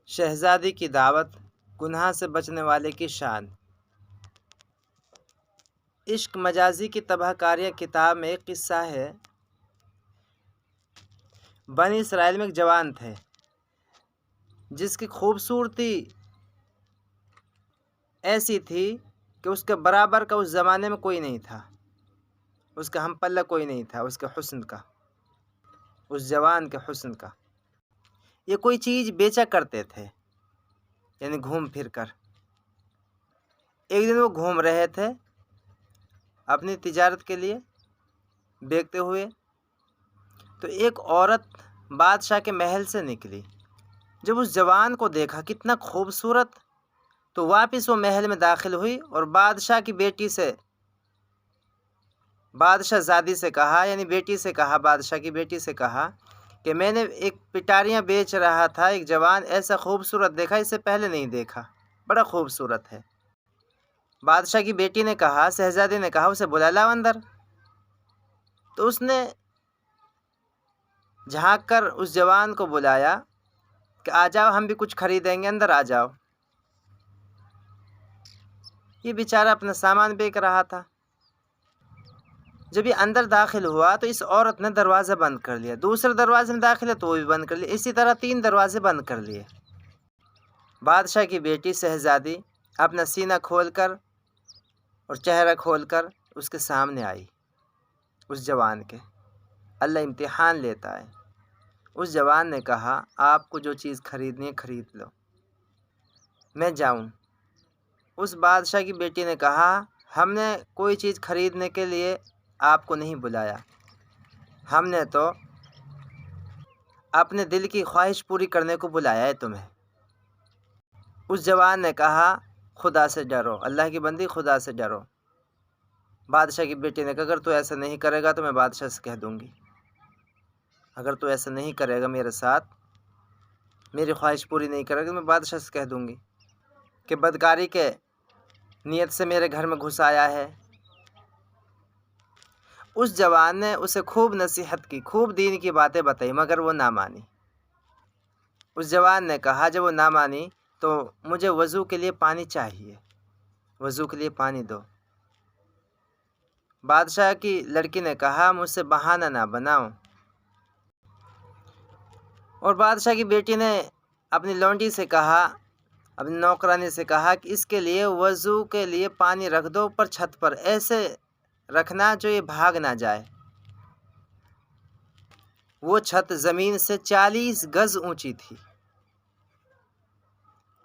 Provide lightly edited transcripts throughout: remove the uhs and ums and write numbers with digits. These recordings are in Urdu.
شہزادی کی دعوت، گناہ سے بچنے والے کی شان۔ عشق مجازی کی تباہ کاریہ کتاب میں ایک قصہ ہے۔ بنی اسرائیل میں ایک جوان تھے جس کی خوبصورتی ایسی تھی کہ اس کے برابر کا اس زمانے میں کوئی نہیں تھا، اس کا ہم پلہ کوئی نہیں تھا، اس کے حسن کا، اس جوان کے حسن کا۔ یہ کوئی چیز بیچا کرتے تھے، یعنی گھوم پھر کر۔ ایک دن وہ گھوم رہے تھے اپنی تجارت کے لیے بیچتے ہوئے، تو ایک عورت بادشاہ کے محل سے نکلی۔ جب اس جوان کو دیکھا کتنا خوبصورت، تو واپس وہ محل میں داخل ہوئی اور بادشاہ کی بیٹی سے، بادشاہ زادی سے کہا، یعنی بیٹی سے کہا، بادشاہ کی بیٹی سے کہا کہ میں نے ایک پٹاریاں بیچ رہا تھا، ایک جوان ایسا خوبصورت دیکھا، اس سے پہلے نہیں دیکھا، بڑا خوبصورت ہے۔ بادشاہ کی بیٹی نے کہا، شہزادی نے کہا، اسے بلا لاؤ اندر۔ تو اس نے جھانک کر اس جوان کو بلایا کہ آ جاؤ، ہم بھی کچھ خریدیں گے، اندر آ جاؤ۔ یہ بیچارہ اپنا سامان بیچ رہا تھا۔ جب یہ اندر داخل ہوا تو اس عورت نے دروازہ بند کر لیا، دوسرے دروازے میں داخل ہے تو وہ بھی بند کر لیا، اسی طرح 3 دروازے بند کر لیے۔ بادشاہ کی بیٹی شہزادی اپنا سینہ کھول کر اور چہرہ کھول کر اس کے سامنے آئی، اس جوان کے۔ اللہ امتحان لیتا ہے۔ اس جوان نے کہا، آپ کو جو چیز خریدنی ہے خرید لو، میں جاؤں۔ اس بادشاہ کی بیٹی نے کہا، ہم نے کوئی چیز خریدنے کے لیے آپ کو نہیں بلایا، ہم نے تو اپنے دل کی خواہش پوری کرنے کو بلایا ہے تمہیں۔ اس جوان نے کہا، خدا سے ڈرو، اللہ کی بندی، خدا سے ڈرو۔ بادشاہ کی بیٹی نے کہا، اگر تو ایسا نہیں کرے گا تو میں بادشاہ سے کہہ دوں گی، اگر تو ایسا نہیں کرے گا میرے ساتھ، میری خواہش پوری نہیں کرے گا، میں بادشاہ سے کہہ دوں گی کہ بدکاری کے نیت سے میرے گھر میں گھس آیا ہے۔ اس جوان نے اسے خوب نصیحت کی، خوب دین کی باتیں بتائی، مگر وہ نہ مانی۔ اس جوان نے کہا، جب وہ نہ مانی تو مجھے وضو کے لیے پانی چاہیے، وضو کے لیے پانی دو۔ بادشاہ کی لڑکی نے کہا، مجھ سے بہانہ نہ بناؤ۔ اور بادشاہ کی بیٹی نے اپنی لونڈی سے کہا، اپنی نوکرانی سے کہا کہ اس کے لیے وضو کے لیے پانی رکھ دو اوپر چھت پر، ایسے رکھنا جو یہ بھاگ نہ جائے۔ وہ چھت زمین سے 40 گز اونچی تھی۔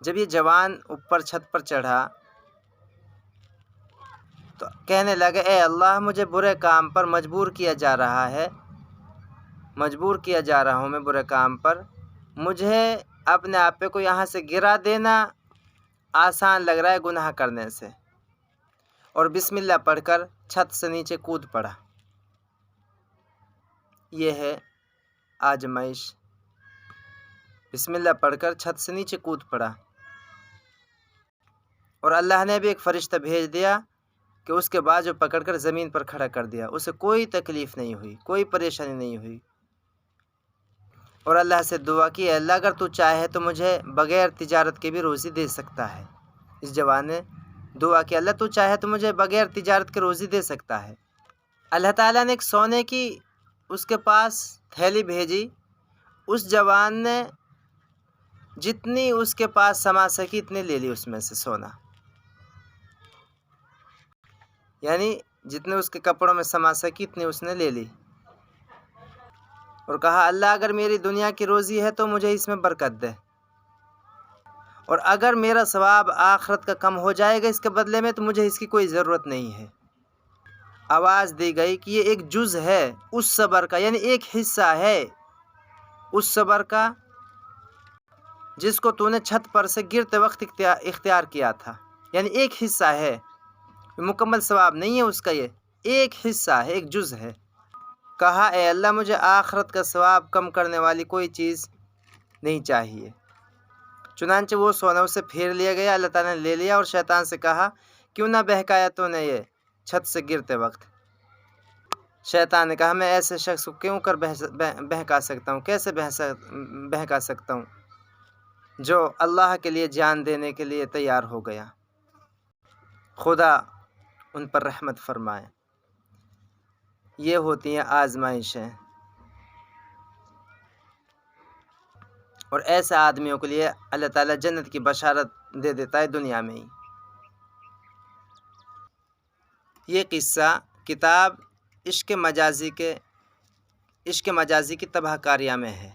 جب یہ جوان اوپر چھت پر چڑھا تو کہنے لگا، اے اللہ، مجھے برے کام پر مجبور کیا جا رہا ہے، مجبور کیا جا رہا ہوں میں برے کام پر، مجھے اپنے آپ پہ کو یہاں سے گرا دینا آسان لگ رہا ہے گناہ کرنے سے۔ اور بسم اللہ پڑھ کر چھت سے نیچے کود پڑا۔ یہ ہے آزمائش۔ بسم اللہ پڑھ کر چھت سے نیچے کود پڑا، اور اللہ نے بھی ایک فرشتہ بھیج دیا کہ اس کے بازو پکڑ کر زمین پر کھڑا کر دیا، اسے کوئی تکلیف نہیں ہوئی، کوئی پریشانی نہیں ہوئی۔ اور اللہ سے دعا کی، اے اللہ، اگر تو چاہے تو مجھے بغیر تجارت کے بھی روزی دے سکتا ہے۔ اس جوان نے دعا کی، اللہ تو چاہے تو مجھے بغیر تجارت کے روزی دے سکتا ہے۔ اللہ تعالیٰ نے ایک سونے کی اس کے پاس تھیلی بھیجی، اس جوان نے جتنی اس کے پاس سما سکی اتنے لے لی اس میں سے سونا، یعنی جتنے اس کے کپڑوں میں سما سکی اتنی اس نے لے لی، اور کہا، اللہ اگر میری دنیا کی روزی ہے تو مجھے اس میں برکت دے، اور اگر میرا ثواب آخرت کا کم ہو جائے گا اس کے بدلے میں تو مجھے اس کی کوئی ضرورت نہیں ہے۔ آواز دی گئی کہ یہ ایک جز ہے اس صبر کا، یعنی ایک حصہ ہے اس صبر کا جس کو تو نے چھت پر سے گرتے وقت اختیار کیا تھا، یعنی ایک حصہ ہے، مکمل ثواب نہیں ہے اس کا، یہ ایک حصہ ہے، ایک جز ہے۔ کہا، اے اللہ، مجھے آخرت کا ثواب کم کرنے والی کوئی چیز نہیں چاہیے۔ چنانچہ وہ سونا اس سے پھیر لیا گیا، اللہ تعالیٰ نے لے لیا، اور شیطان سے کہا، کیوں نہ بہکایا تو نے یہ چھت سے گرتے وقت؟ شیطان نے کہا، میں ایسے شخص کو کیوں کر بہکا سکتا ہوں، کیسے بہکا سکتا ہوں؟ جو اللہ کے لیے جان دینے کے لیے تیار ہو گیا، خدا ان پر رحمت فرمائے۔ یہ ہوتی ہیں آزمائشیں، اور ایسے آدمیوں کے لیے اللہ تعالیٰ جنت کی بشارت دے دیتا ہے دنیا میں ہی۔ یہ قصہ کتاب عشق مجازی کی تباہ کاریاں میں ہے۔